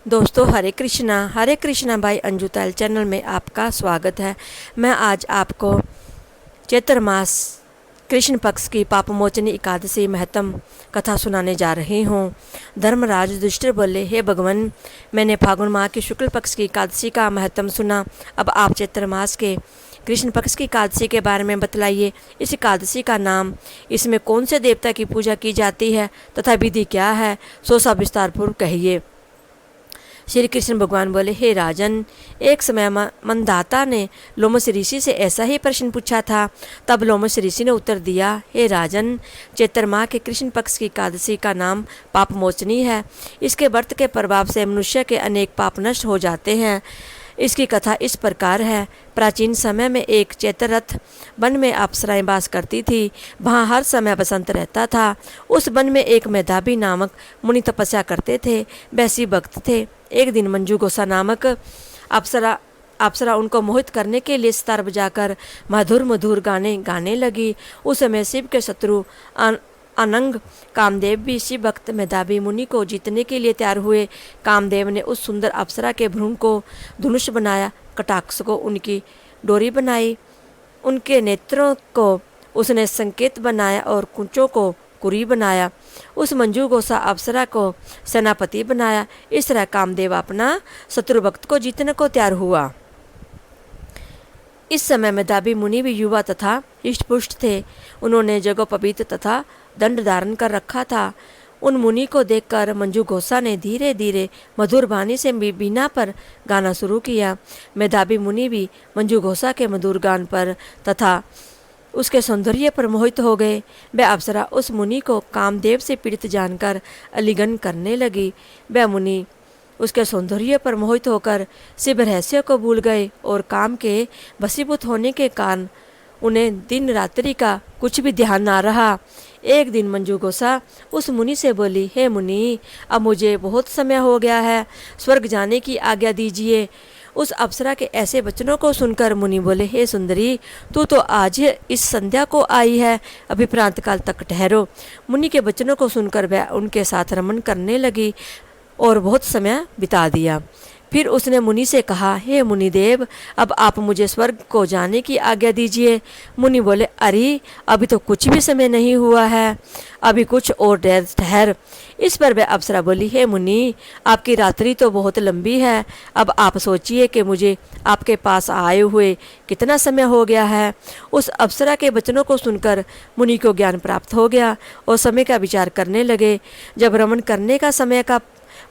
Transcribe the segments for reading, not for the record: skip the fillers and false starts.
दोस्तों हरे Krishna by Anju Tayal channel में आपका स्वागत है। मैं आज आपको चैत्र मास कृष्ण पक्ष की पापमोचनी एकादशी महत्म कथा सुनाने जा रही हूँ। धर्मराज युधिष्ठिर बोले, हे भगवान, मैंने फागुन माह की शुक्ल पक्ष की एकादशी का महत्म सुना। अब आप चैत्र मास के कृष्ण पक्ष की एकादशी के बारे में बतलाइए। इस एकादशी का नाम, इसमें कौन से देवता की पूजा की जाती है तथा विधि क्या है, सो सब विस्तार पूर्वक कहिए। श्री कृष्ण भगवान बोले, हे राजन, एक समय मंदाता ने लोमस ऋषि से ऐसा ही प्रश्न पूछा था। तब लोमस ऋषि ने उत्तर दिया, हे राजन, चैत्र माह के कृष्ण पक्ष की एकादशी का नाम पापमोचनी है। इसके व्रत के प्रभाव से मनुष्य के अनेक पाप नष्ट हो जाते हैं। इसकी कथा इस प्रकार है। प्राचीन समय में एक चैत्ररथ वन में अप्सराएं वास करती थी। वहाँ हर समय बसंत रहता था। उस वन में एक मेधावी नामक मुनि तपस्या करते थे। वैसी भक्त थे। एक दिन मंजू गोसा नामक अप्सरा उनको मोहित करने के लिए सितार बजाकर मधुर मधुर गाने गाने लगी। उस समय शिव के शत्रु अनंग कामदेव भी शिव भक्त मेधावी मुनि को जीतने के लिए तैयार हुए। कामदेव ने उस सुंदर अप्सरा के भ्रूण को धनुष बनाया, कटाक्ष को उनकी डोरी बनाई, उनके नेत्रों को उसने संकेत बनाया और कुंचों को कुरी बनाया। उस मंजू गोसा अप्सरा को सेनापति बनाया। इस तरह कामदेव अपना शत्रु भक्त को जीतने को तैयार हुआ। इस समय मेधावी मुनि भी युवा तथा हृष्टपुष्ट थे। उन्होंने जगोपवीत तथा दंड धारण कर रखा था। उन मुनि को देखकर मंजू गोसा ने धीरे धीरे मधुर वाणी से बीना पर गाना शुरू किया। मेधावी मुनि भी मंजू गोसा के मधुर गान पर तथा उसके सौंदर्य पर मोहित हो गए। वह अप्सरा उस मुनि को कामदेव से पीड़ित जानकर अलिंगन करने लगी। वह मुनि उसके सौंदर्य पर मोहित होकर शिव रहस्य को भूल गए और काम के वशीभूत होने के कारण उन्हें दिन रात्रि का कुछ भी ध्यान ना रहा। एक दिन मंजू गोसा उस मुनि से बोली, हे मुनि, अब मुझे बहुत समय हो गया है, स्वर्ग जाने की आज्ञा दीजिए। उस अप्सरा के ऐसे वचनों को सुनकर मुनि बोले, हे सुंदरी, तू तो आज इस संध्या को आई है, अभी प्रांत काल तक ठहरो। मुनि के वचनों को सुनकर वह उनके साथ रमन करने लगी और बहुत समय बिता दिया। फिर उसने मुनि से कहा, हे मुनिदेव, अब आप मुझे स्वर्ग को जाने की आज्ञा दीजिए। मुनि बोले, अरे अभी तो कुछ भी समय नहीं हुआ है, अभी कुछ और देर ठहर। इस पर वह अप्सरा बोली, हे मुनि, आपकी रात्रि तो बहुत लंबी है। अब आप सोचिए कि मुझे आपके पास आए हुए कितना समय हो गया है। उस अप्सरा के वचनों को सुनकर मुनि को ज्ञान प्राप्त हो गया और समय का विचार करने लगे। जब रमन करने का समय का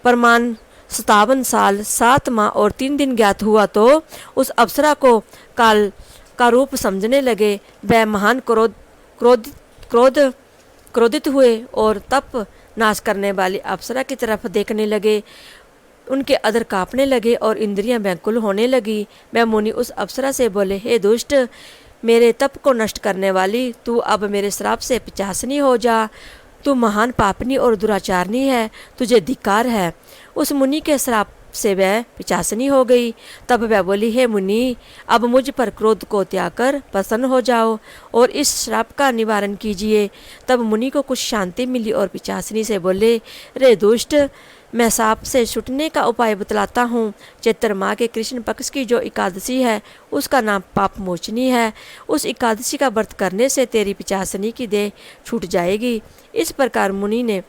प्रमाण 57 साल 7 माह और 3 दिन ज्ञात हुआ तो उस अप्सरा को काल का रूप समझने लगे। वह महान क्रोधित हुए और तप नाश करने वाली अप्सरा की तरफ देखने लगे। उनके अधर कांपने लगे और इंद्रियां व्याकुल होने लगी। वह मुनि उस अप्सरा से बोले, हे दुष्ट, मेरे तप को नष्ट करने वाली, तू अब मेरे श्राप से पिचासनी हो जा। तू महान पापनी और दुराचारनी है, तुझे धिक्कार है। उस मुनि के श्राप से वह पिचासनी हो गई। तब वह बोली, हे मुनि, अब मुझ पर क्रोध को त्याग कर प्रसन्न हो जाओ और इस श्राप का निवारण कीजिए। तब मुनि को कुछ शांति मिली और पिचासनी से बोले, रे दुष्ट, मैं सांप से छूटने का उपाय बतलाता हूँ। चैत्र माह के कृष्ण पक्ष की जो एकादशी है उसका नाम पापमोचनी है। उस एकादशी का व्रत करने से तेरी पिचासनी की देह छूट जाएगी। इस प्रकार मुनि ने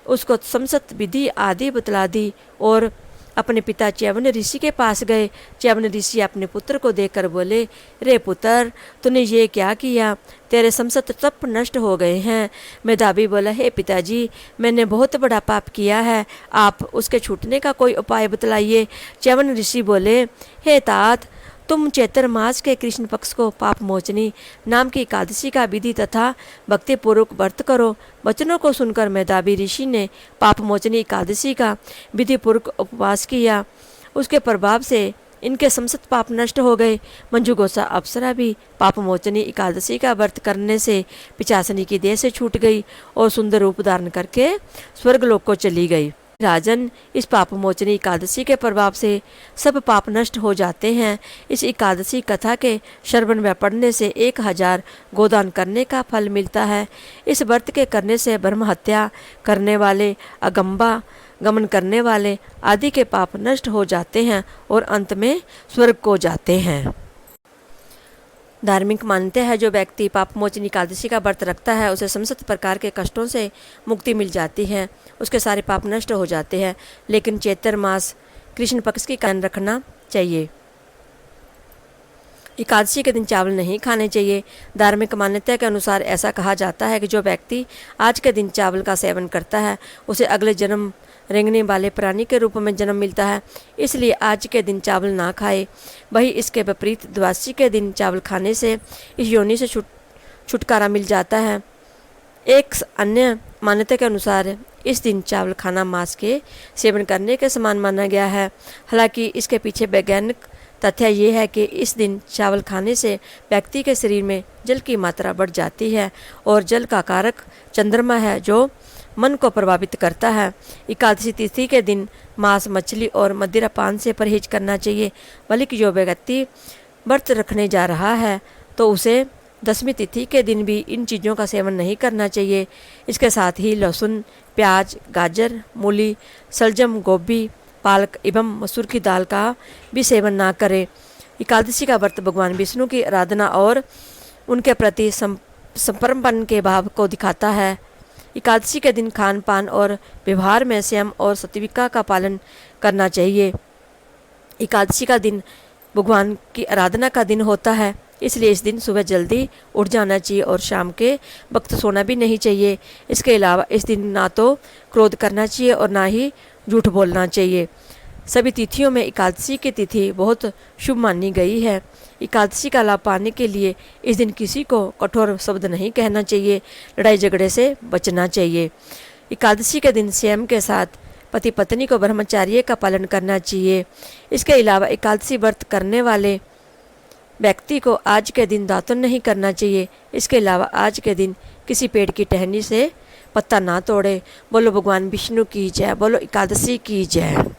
उसको समस्त विधि आदि बतला दी और अपने पिता च्यवन ऋषि के पास गए। च्यवन ऋषि अपने पुत्र को देखकर बोले, रे पुत्र, तूने ये क्या किया? तेरे समस्त तप नष्ट हो गए हैं। मेधावी बोला, हे पिताजी, मैंने बहुत बड़ा पाप किया है, आप उसके छूटने का कोई उपाय बतलाइए। च्यवन ऋषि बोले, हे तात, तुम चैत्र मास के कृष्ण पक्ष को पापमोचनी नाम की एकादशी का विधि तथा भक्तिपूर्वक व्रत करो। वचनों को सुनकर मेधावी ऋषि ने पापमोचनी एकादशी का विधिपूर्वक उपवास किया। उसके प्रभाव से इनके समस्त पाप नष्ट हो गए। मंजू गोसा अप्सरा भी पापमोचनी एकादशी का व्रत करने से पिचासनी की देह से छूट गई और सुंदर रूप धारण करके स्वर्गलोक को चली गई। राजन, इस पापमोचनी एकादशी के प्रभाव से सब पाप नष्ट हो जाते हैं। इस एकादशी कथा के श्रवण व पढ़ने से 1000 गोदान करने का फल मिलता है। इस व्रत के करने से ब्रह्म हत्या करने वाले अगंबा गमन करने वाले आदि के पाप नष्ट हो जाते हैं और अंत में स्वर्ग को जाते हैं। धार्मिक मान्यता है जो व्यक्ति पाप मोचन एकादशी का व्रत रखता है उसे समस्त प्रकार के कष्टों से मुक्ति मिल जाती है, उसके सारे पाप नष्ट हो जाते हैं। लेकिन चैत्र मास कृष्ण पक्ष की ध्यान रखना चाहिए। एकादशी के दिन चावल नहीं खाने चाहिए। धार्मिक मान्यता के अनुसार ऐसा कहा जाता है कि जो व्यक्ति आज के दिन चावल का सेवन करता है उसे अगले जन्म रेंगने वाले प्राणी के रूप में जन्म मिलता है, इसलिए आज के दिन चावल ना खाए। वही इसके विपरीत द्वादशी के दिन चावल खाने से इस योनि से छुटकारा मिल जाता है। एक अन्य मान्यता के अनुसार इस दिन चावल खाना मांस के सेवन करने के समान माना गया है। हालांकि इसके पीछे वैज्ञानिक तथ्य ये है कि इस दिन चावल खाने से व्यक्ति के शरीर में जल की मात्रा बढ़ जाती है और जल का कारक चंद्रमा है जो मन को प्रभावित करता है। एकादशी तिथि के दिन मांस, मछली और मदिरा पान से परहेज करना चाहिए। बल्कि जो व्यक्ति व्रत रखने जा रहा है तो उसे दशमी तिथि के दिन भी इन चीज़ों का सेवन नहीं करना चाहिए। इसके साथ ही लहसुन, प्याज, गाजर, मूली, सलजम, गोभी, पालक एवं मसूर की दाल का भी सेवन ना करें। एकादशी का व्रत भगवान विष्णु की आराधना और उनके प्रति समर्पण के भाव को दिखाता है। एकादशी के दिन खान पान और व्यवहार में संयम और सात्विकता का पालन करना चाहिए। एकादशी का दिन भगवान की आराधना का दिन होता है, इसलिए इस दिन सुबह जल्दी उठ जाना चाहिए और शाम के वक्त सोना भी नहीं चाहिए। इसके अलावा इस दिन ना तो क्रोध करना चाहिए और ना ही झूठ बोलना चाहिए। सभी तिथियों में एकादशी की तिथि बहुत शुभ मानी गई है। एकादशी का लाभ पाने के लिए इस दिन किसी को कठोर शब्द नहीं कहना चाहिए, लड़ाई झगड़े से बचना चाहिए। एकादशी के दिन संयम के साथ पति पत्नी को ब्रह्मचर्य का पालन करना चाहिए। इसके अलावा एकादशी व्रत करने वाले व्यक्ति को आज के दिन दातुन नहीं करना चाहिए। इसके अलावा आज के दिन किसी पेड़ की टहनी से पत्ता ना तोड़े। बोलो भगवान विष्णु की जय, बोलो एकादशी की जय।